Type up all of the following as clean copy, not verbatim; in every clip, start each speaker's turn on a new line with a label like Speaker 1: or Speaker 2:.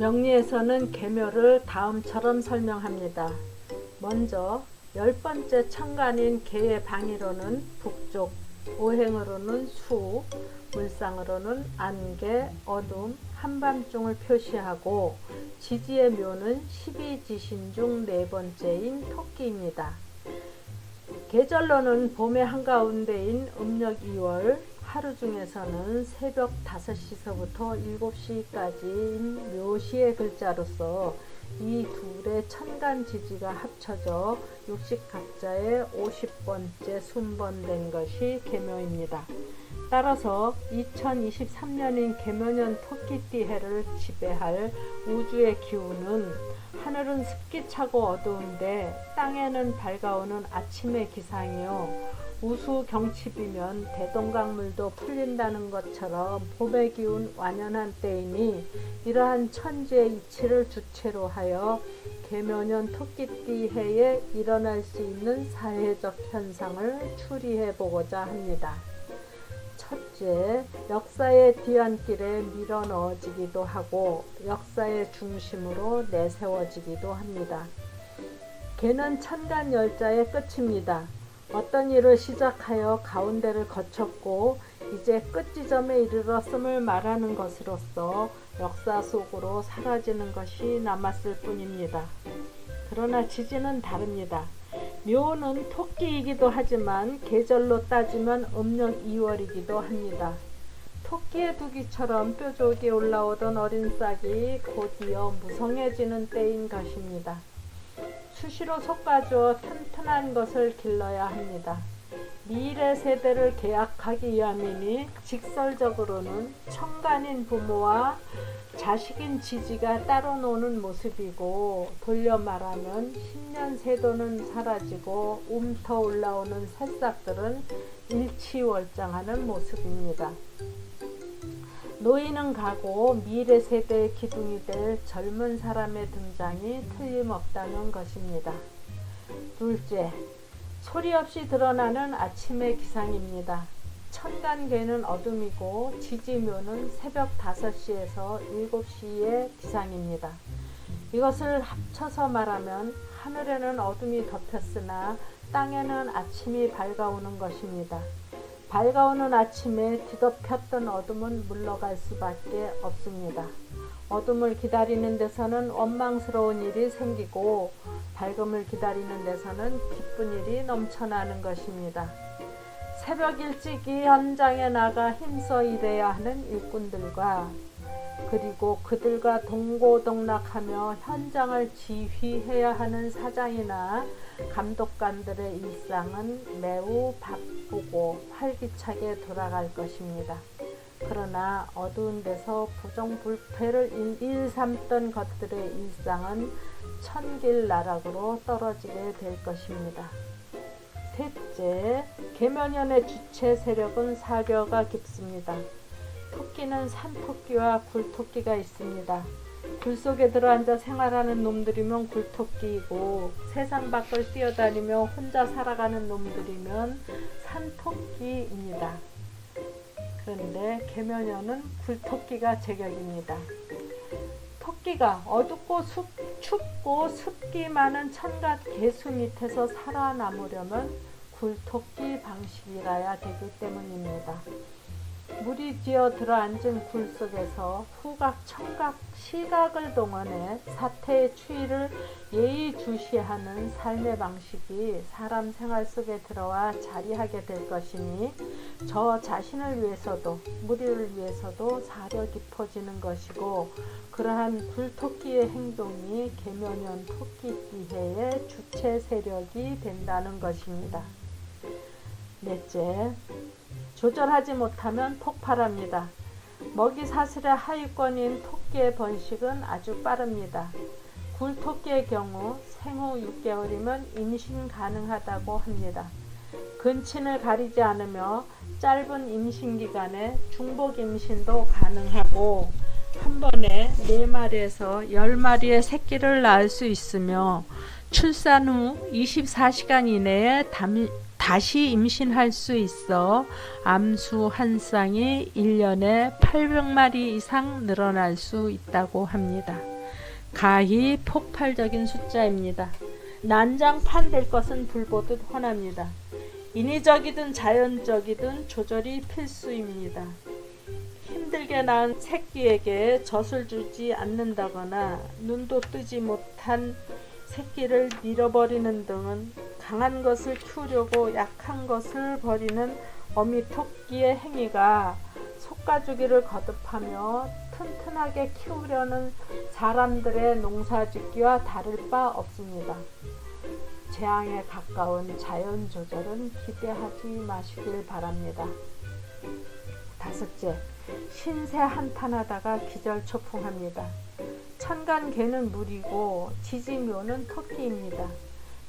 Speaker 1: 명리에서는 계묘를 다음처럼 설명합니다. 먼저 10번째 천간인 계의 방위로는 북쪽, 오행으로는 수, 물상으로는 안개, 어둠, 한밤중을 표시하고 지지의 묘는 12지신 중 4번째인 토끼입니다. 계절로는 봄의 한가운데인 음력 2월, 하루 중에서는 새벽 5시서부터 7시까지인 묘시의 글자로서 이 둘의 천간지지가 합쳐져 60갑자의 50번째 순번된 것이 계묘입니다. 따라서 2023년인 계묘년 토끼띠 해를 지배할 우주의 기운은 하늘은 습기차고 어두운데 땅에는 밝아오는 아침의 기상이요, 우수 경칩이면 대동강물도 풀린다는 것처럼 봄의 기운 완연한 때이니 이러한 천지의 이치를 주체로 하여 계묘년 토끼띠 해에 일어날 수 있는 사회적 현상을 추리해 보고자 합니다. 첫째, 역사의 뒤안길에 밀어 넣어지기도 하고 역사의 중심으로 내세워지기도 합니다. 계는 천간 열자의 끝입니다. 어떤 일을 시작하여 가운데를 거쳤고 이제 끝 지점에 이르렀음을 말하는 것으로서 역사 속으로 사라지는 것이 남았을 뿐입니다. 그러나 지지는 다릅니다. 묘는 토끼이기도 하지만 계절로 따지면 음력 2월이기도 합니다. 토끼의 두기처럼 뾰족이 올라오던 어린 싹이 곧이어 무성해지는 때인 것입니다. 수시로 솎아주어 튼튼한 것을 길러야 합니다. 미래 세대를 계약하기 위함이니 직설적으로는 천간인 부모와 자식인 지지가 따로 노는 모습이고, 돌려 말하면 10년 세도는 사라지고 움터 올라오는 새싹들은 일치월장하는 모습입니다. 노인은 가고 미래 세대의 기둥이 될 젊은 사람의 등장이 틀림없다는 것입니다. 둘째, 소리 없이 드러나는 아침의 기상입니다. 천간계는 어둠이고 지지묘는 새벽 5시에서 7시의 기상입니다. 이것을 합쳐서 말하면 하늘에는 어둠이 덮였으나 땅에는 아침이 밝아오는 것입니다. 밝아오는 아침에 뒤덮였던 어둠은 물러갈 수밖에 없습니다. 어둠을 기다리는 데서는 원망스러운 일이 생기고 밝음을 기다리는 데서는 기쁜 일이 넘쳐나는 것입니다. 새벽 일찍이 현장에 나가 힘써 일해야 하는 일꾼들과 그리고 그들과 동고동락하며 현장을 지휘해야 하는 사장이나 감독관들의 일상은 매우 바쁘고 활기차게 돌아갈 것입니다. 그러나 어두운 데서 부정불패를 일삼던 것들의 일상은 천길나락으로 떨어지게 될 것입니다. 셋째, 계묘년의 주체 세력은 사교가 깊습니다. 토끼는 산토끼와 굴토끼가 있습니다. 굴 속에 들어앉아 생활하는 놈들이면 굴토끼이고, 세상 밖을 뛰어다니며 혼자 살아가는 놈들이면 산토끼입니다. 그런데 계묘년은 굴토끼가 제격입니다. 토끼가 어둡고 춥고 습기 많은 천간 계수 밑에서 살아남으려면 굴토끼 방식이라야 되기 때문입니다. 물이 기어 들어앉은 굴 속에서 후각, 청각, 시각을 동원해 사태의 추이를 예의주시하는 삶의 방식이 사람 생활 속에 들어와 자리하게 될 것이니 저 자신을 위해서도 무리를 위해서도 사려 깊어지는 것이고, 그러한 굴토끼의 행동이 계묘년 토끼띠해의 주체 세력이 된다는 것입니다. 넷째, 조절하지 못하면 폭발합니다. 먹이 사슬의 하위권인 토끼의 번식은 아주 빠릅니다. 굴토끼의 경우 생후 6개월이면 임신 가능하다고 합니다. 근친을 가리지 않으며 짧은 임신 기간에 중복 임신도 가능하고 한 번에 4마리에서 10마리의 새끼를 낳을 수 있으며 출산 후 24시간 이내에 다시 임신할 수 있어 암수 한 쌍이 1년에 800마리 이상 늘어날 수 있다고 합니다. 가히 폭발적인 숫자입니다. 난장판될 것은 불보듯 훤합니다. 인위적이든 자연적이든 조절이 필수입니다. 힘들게 낳은 새끼에게 젖을 주지 않는다거나 눈도 뜨지 못한 새끼를 밀어버리는 등은 강한 것을 키우려고 약한 것을 버리는 어미 토끼의 행위가 속가주기를 거듭하며 튼튼하게 키우려는 사람들의 농사짓기와 다를 바 없습니다. 재앙에 가까운 자연 조절은 기대하지 마시길 바랍니다. 다섯째, 신세 한탄하다가 기절초풍합니다. 천간개는 물이고 지지묘는 토끼입니다.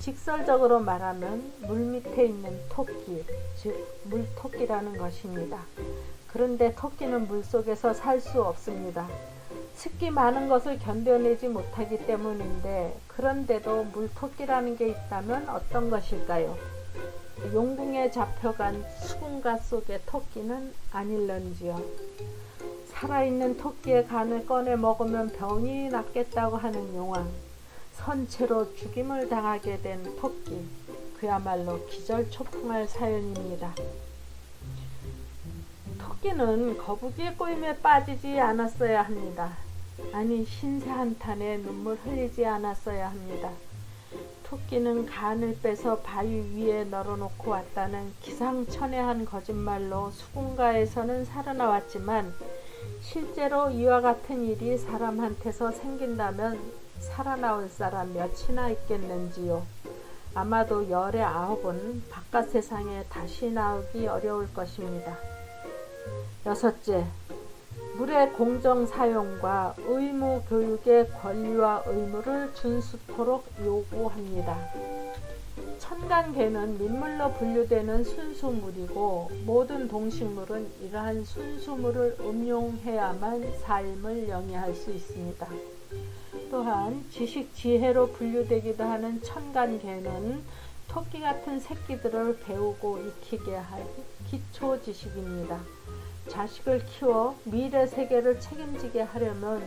Speaker 1: 직설적으로 말하면 물 밑에 있는 토끼, 즉 물토끼라는 것입니다. 그런데 토끼는 물속에서 살 수 없습니다. 습기 많은 것을 견뎌내지 못하기 때문인데, 그런데도 물토끼라는 게 있다면 어떤 것일까요? 용궁에 잡혀간 수군가 속의 토끼는 아닐런지요. 살아있는 토끼의 간을 꺼내 먹으면 병이 낫겠다고 하는 용왕, 선체로 죽임을 당하게 된 토끼, 그야말로 기절초풍할 사연입니다. 토끼는 거북이의 꼬임에 빠지지 않았어야 합니다. 아니, 신세 한탄에 눈물 흘리지 않았어야 합니다. 토끼는 간을 빼서 바위 위에 널어놓고 왔다는 기상천외한 거짓말로 수군가에서는 살아나왔지만, 실제로 이와 같은 일이 사람한테서 생긴다면 살아나올 사람 몇이나 있겠는지요. 아마도 열의 9은 바깥 세상에 다시 나오기 어려울 것입니다. 여섯째, 물의 공정 사용과 의무 교육의 권리와 의무를 준수토록 요구합니다. 천간개는 민물로 분류되는 순수물이고, 모든 동식물은 이러한 순수물을 음용해야만 삶을 영위할 수 있습니다. 또한 지식 지혜로 분류되기도 하는 천간개는 토끼 같은 새끼들을 배우고 익히게 할 기초 지식입니다. 자식을 키워 미래 세계를 책임지게 하려면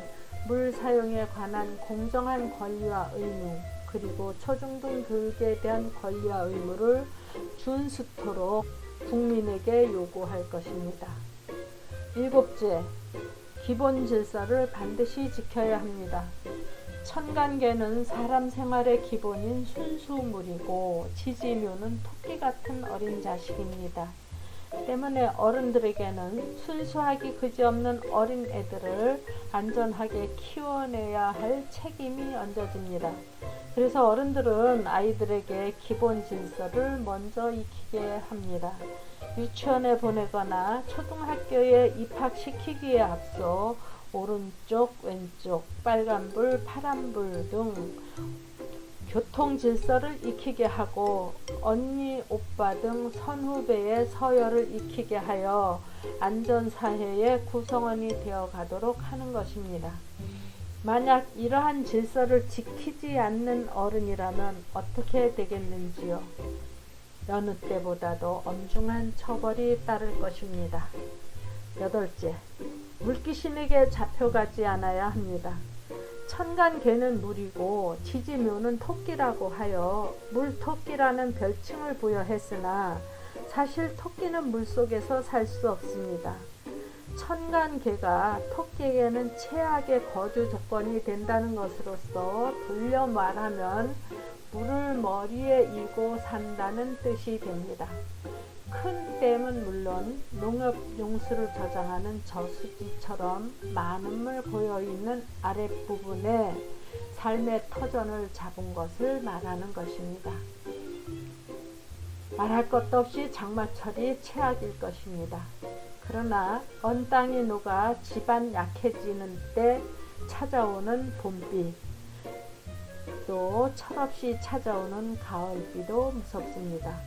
Speaker 1: 물 사용에 관한 공정한 권리와 의무, 그리고 초중등 교육에 대한 권리와 의무를 준수토록 국민에게 요구할 것입니다. 일곱째, 기본 질서를 반드시 지켜야 합니다. 천간개는 사람 생활의 기본인 순수물이고, 지지묘는 토끼 같은 어린 자식입니다. 때문에 어른들에게는 순수하기 그지없는 어린 애들을 안전하게 키워내야 할 책임이 얹어집니다. 그래서 어른들은 아이들에게 기본 질서를 먼저 익히게 합니다. 유치원에 보내거나 초등학교에 입학시키기에 앞서 오른쪽, 왼쪽, 빨간불, 파란불 등 교통 질서를 익히게 하고, 언니, 오빠 등 선후배의 서열을 익히게 하여 안전사회의 구성원이 되어 가도록 하는 것입니다. 만약 이러한 질서를 지키지 않는 어른이라면 어떻게 되겠는지요? 여느 때보다도 엄중한 처벌이 따를 것입니다. 여덟째, 물귀신에게 잡혀가지 않아야 합니다. 천간개는 물이고 지지묘는 토끼라고 하여 물토끼라는 별칭을 부여했으나, 사실 토끼는 물속에서 살 수 없습니다. 천간개가 토끼에게는 최악의 거주 조건이 된다는 것으로서 돌려 말하면 물을 머리에 이고 산다는 뜻이 됩니다. 큰 댐은 물론 농업 용수를 저장하는 저수지처럼 많은 물 고여있는 아랫부분에 삶의 터전을 잡은 것을 말하는 것입니다. 말할 것도 없이 장마철이 최악일 것입니다. 그러나 언 땅이 녹아 집안 약해지는 때 찾아오는 봄비, 또 철없이 찾아오는 가을비도 무섭습니다.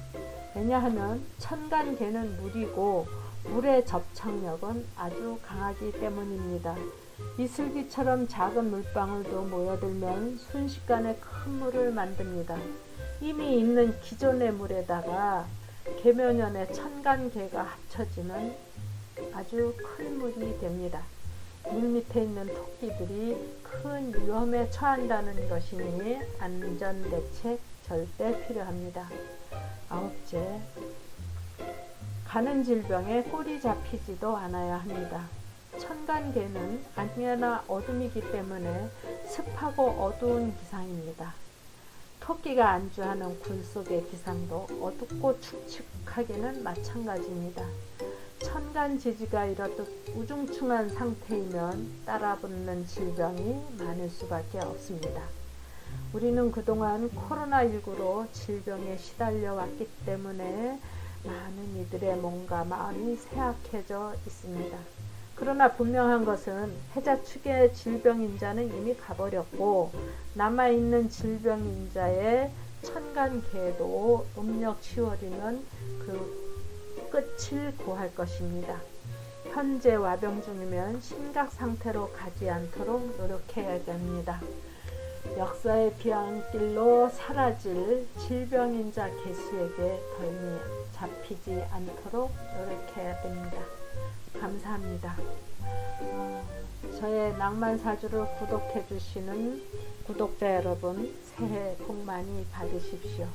Speaker 1: 왜냐하면 천간개는 물이고 물의 접착력은 아주 강하기 때문입니다. 이슬기처럼 작은 물방울도 모여들면 순식간에 큰 물을 만듭니다. 이미 있는 기존의 물에다가 계면연의 천간개가 합쳐지면 아주 큰 물이 됩니다. 물밑에 있는 토끼들이 큰 위험에 처한다는 것이니 안전대책 절대 필요합니다. 9째, 가는 질병에 꼬리 잡히지도 않아야 합니다. 천간계는 안개나 어둠이기 때문에 습하고 어두운 기상입니다. 토끼가 안주하는 굴 속의 기상도 어둡고 축축하기는 마찬가지입니다. 천간지지가 이렇듯 우중충한 상태이면 따라붙는 질병이 많을 수밖에 없습니다. 우리는 그동안 코로나19로 질병에 시달려 왔기 때문에 많은 이들의 몸과 마음이 쇠약해져 있습니다. 그러나 분명한 것은 해자축의 질병인자는 이미 가버렸고 남아있는 질병인자의 천간계도 음력 10월이면 그 끝을 고할 것입니다. 현재 와병 중이면 심각 상태로 가지 않도록 노력해야 됩니다. 역사의 비안길로 사라질 질병인자 개수에게 덜미 잡히지 않도록 노력해야 됩니다. 감사합니다. 저의 낭만사주를 구독해 주시는 구독자 여러분, 새해 복 많이 받으십시오.